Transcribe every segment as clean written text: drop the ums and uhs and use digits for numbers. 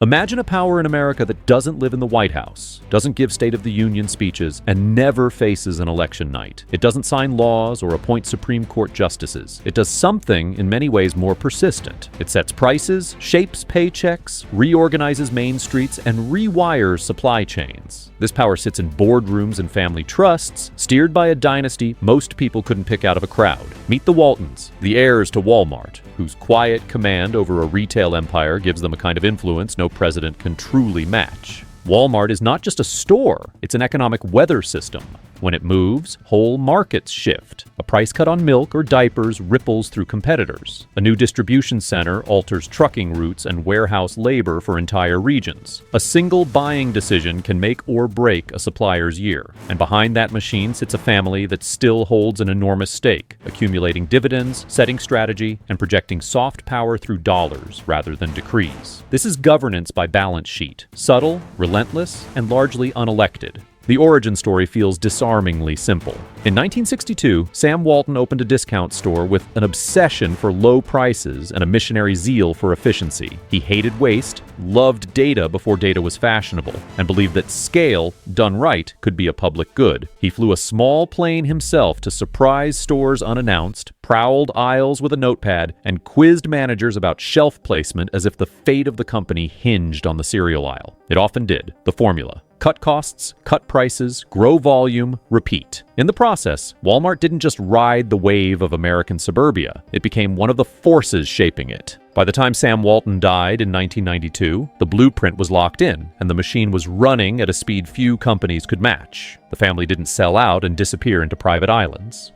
Imagine a power in America that doesn't live in the White House, doesn't give State of the Union speeches, and never faces an election night. It doesn't sign laws or appoint Supreme Court justices. It does something in many ways more persistent. It sets prices, shapes paychecks, reorganizes main streets, and rewires supply chains. This power sits in boardrooms and family trusts, steered by a dynasty most people couldn't pick out of a crowd. Meet the Waltons, the heirs to Walmart, whose quiet command over a retail empire gives them a kind of influence no president can truly match. Walmart is not just a store, it's an economic weather system. When it moves, whole markets shift. A price cut on milk or diapers ripples through competitors. A new distribution center alters trucking routes and warehouse labor for entire regions. A single buying decision can make or break a supplier's year. And behind that machine sits a family that still holds an enormous stake, accumulating dividends, setting strategy, and projecting soft power through dollars rather than decrees. This is governance by balance sheet, subtle, relentless, and largely unelected. The origin story feels disarmingly simple. In 1962, Sam Walton opened a discount store with an obsession for low prices and a missionary zeal for efficiency. He hated waste, loved data before data was fashionable, and believed that scale, done right, could be a public good. He flew a small plane himself to surprise stores unannounced, prowled aisles with a notepad, and quizzed managers about shelf placement as if the fate of the company hinged on the cereal aisle. It often did. The formula: cut costs, cut prices, grow volume, repeat. In the process, Walmart didn't just ride the wave of American suburbia, it became one of the forces shaping it. By the time Sam Walton died in 1992, the blueprint was locked in, and the machine was running at a speed few companies could match. The family didn't sell out and disappear into private islands.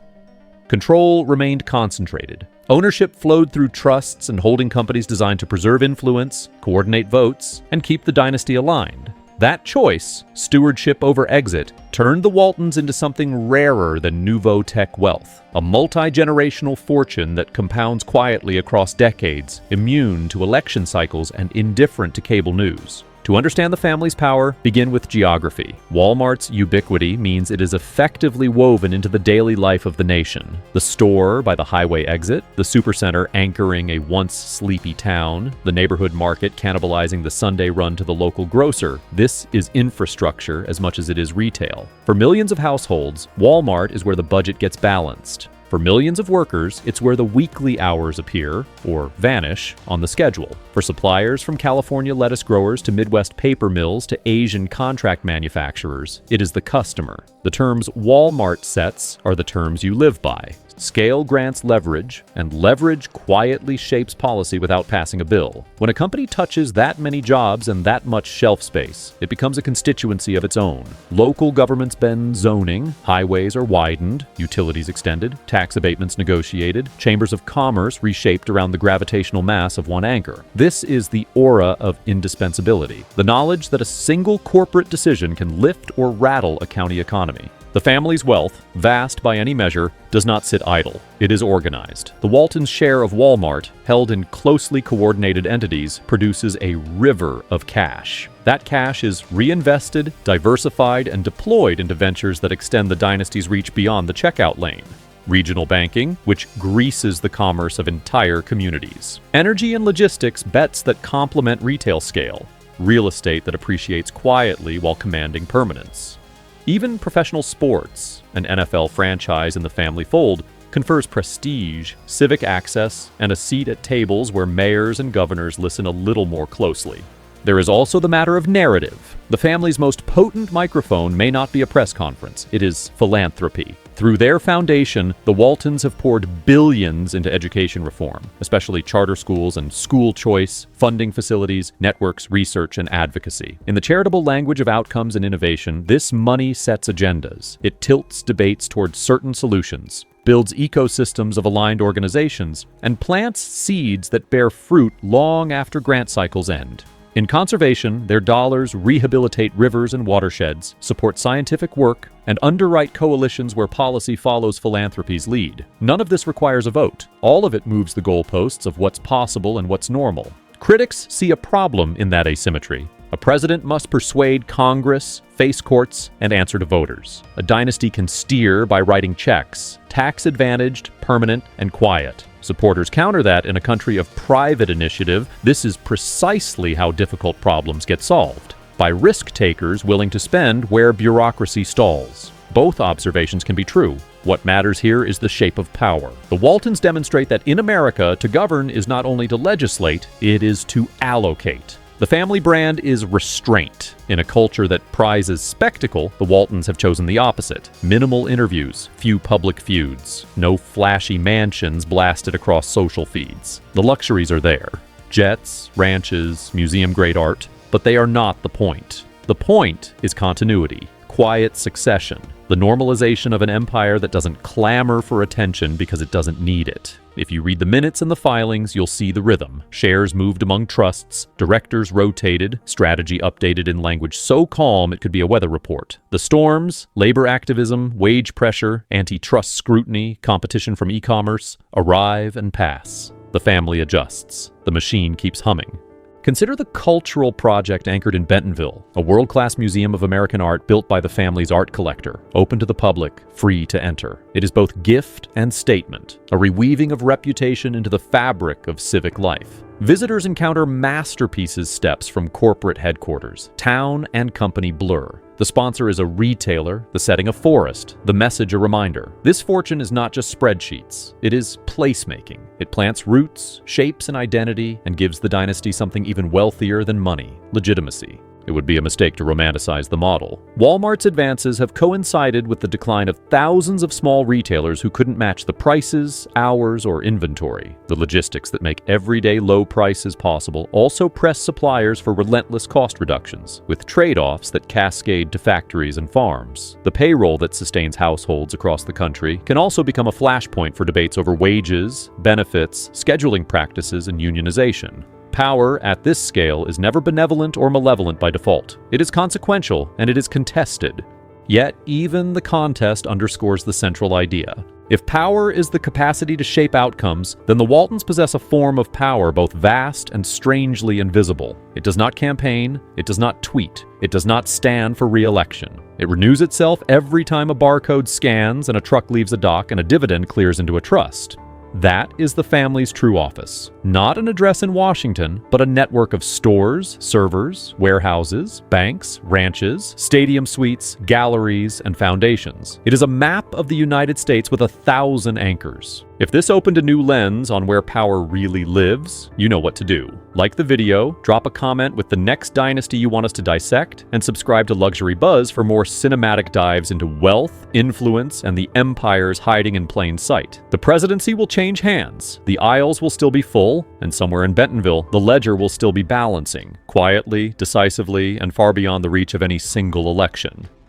Control remained concentrated. Ownership flowed through trusts and holding companies designed to preserve influence, coordinate votes, and keep the dynasty aligned. That choice, stewardship over exit, turned the Waltons into something rarer than nouveau tech wealth, a multi-generational fortune that compounds quietly across decades, immune to election cycles and indifferent to cable news. To understand the family's power, begin with geography. Walmart's ubiquity means it is effectively woven into the daily life of the nation. The store by the highway exit, the supercenter anchoring a once sleepy town, the neighborhood market cannibalizing the Sunday run to the local grocer. This is infrastructure as much as it is retail. For millions of households, Walmart is where the budget gets balanced. For millions of workers, it's where the weekly hours appear, or vanish, on the schedule. For suppliers from California lettuce growers to Midwest paper mills to Asian contract manufacturers, it is the customer. The terms Walmart sets are the terms you live by. Scale grants leverage, and leverage quietly shapes policy without passing a bill. When a company touches that many jobs and that much shelf space, it becomes a constituency of its own. Local governments bend zoning, highways are widened, utilities extended, tax abatements negotiated, chambers of commerce reshaped around the gravitational mass of one anchor. This is the aura of indispensability, the knowledge that a single corporate decision can lift or rattle a county economy. The family's wealth, vast by any measure, does not sit idle. It is organized. The Waltons' share of Walmart, held in closely coordinated entities, produces a river of cash. That cash is reinvested, diversified, and deployed into ventures that extend the dynasty's reach beyond the checkout lane. Regional banking, which greases the commerce of entire communities. Energy and logistics, bets that complement retail scale. Real estate that appreciates quietly while commanding permanence. Even professional sports, an NFL franchise in the family fold, confers prestige, civic access, and a seat at tables where mayors and governors listen a little more closely. There is also the matter of narrative. The family's most potent microphone may not be a press conference, it is philanthropy. Through their foundation, the Waltons have poured billions into education reform, especially charter schools and school choice, funding facilities, networks, research, and advocacy. In the charitable language of outcomes and innovation, this money sets agendas. It tilts debates towards certain solutions, builds ecosystems of aligned organizations, and plants seeds that bear fruit long after grant cycles end. In conservation, their dollars rehabilitate rivers and watersheds, support scientific work, and underwrite coalitions where policy follows philanthropy's lead. None of this requires a vote. All of it moves the goalposts of what's possible and what's normal. Critics see a problem in that asymmetry. A president must persuade Congress, face courts, and answer to voters. A dynasty can steer by writing checks, tax-advantaged, permanent, and quiet. Supporters counter that in a country of private initiative, this is precisely how difficult problems get solved, by risk-takers willing to spend where bureaucracy stalls. Both observations can be true. What matters here is the shape of power. The Waltons demonstrate that in America, to govern is not only to legislate, it is to allocate. The family brand is restraint. In a culture that prizes spectacle, the Waltons have chosen the opposite. Minimal interviews, few public feuds, no flashy mansions blasted across social feeds. The luxuries are there. Jets, ranches, museum-grade art, but they are not the point. The point is continuity, quiet succession, the normalization of an empire that doesn't clamor for attention because it doesn't need it. If you read the minutes and the filings, you'll see the rhythm. Shares moved among trusts, directors rotated, strategy updated in language so calm it could be a weather report. The storms, labor activism, wage pressure, antitrust scrutiny, competition from e-commerce, arrive and pass. The family adjusts. The machine keeps humming. Consider the cultural project anchored in Bentonville, a world-class museum of American art built by the family's art collector, open to the public, free to enter. It is both gift and statement, a reweaving of reputation into the fabric of civic life. Visitors encounter masterpieces steps from corporate headquarters. Town and company blur. The sponsor is a retailer, the setting a forest, the message a reminder. This fortune is not just spreadsheets. It is placemaking. It plants roots, shapes an identity, and gives the dynasty something even wealthier than money: legitimacy. It would be a mistake to romanticize the model. Walmart's advances have coincided with the decline of thousands of small retailers who couldn't match the prices, hours, or inventory. The logistics that make everyday low prices possible also press suppliers for relentless cost reductions, with trade-offs that cascade to factories and farms. The payroll that sustains households across the country can also become a flashpoint for debates over wages, benefits, scheduling practices, and unionization. Power at this scale is never benevolent or malevolent by default. It is consequential, and it is contested. Yet, even the contest underscores the central idea. If power is the capacity to shape outcomes, then the Waltons possess a form of power both vast and strangely invisible. It does not campaign, it does not tweet, it does not stand for re-election. It renews itself every time a barcode scans and a truck leaves a dock and a dividend clears into a trust. That is the family's true office. Not an address in Washington, but a network of stores, servers, warehouses, banks, ranches, stadium suites, galleries, and foundations. It is a map of the United States with 1,000 anchors. If this opened a new lens on where power really lives, you know what to do. Like the video, drop a comment with the next dynasty you want us to dissect, and subscribe to Luxury Buzz for more cinematic dives into wealth, influence, and the empires hiding in plain sight. The presidency will change hands, the aisles will still be full, and somewhere in Bentonville, the ledger will still be balancing, quietly, decisively, and far beyond the reach of any single election.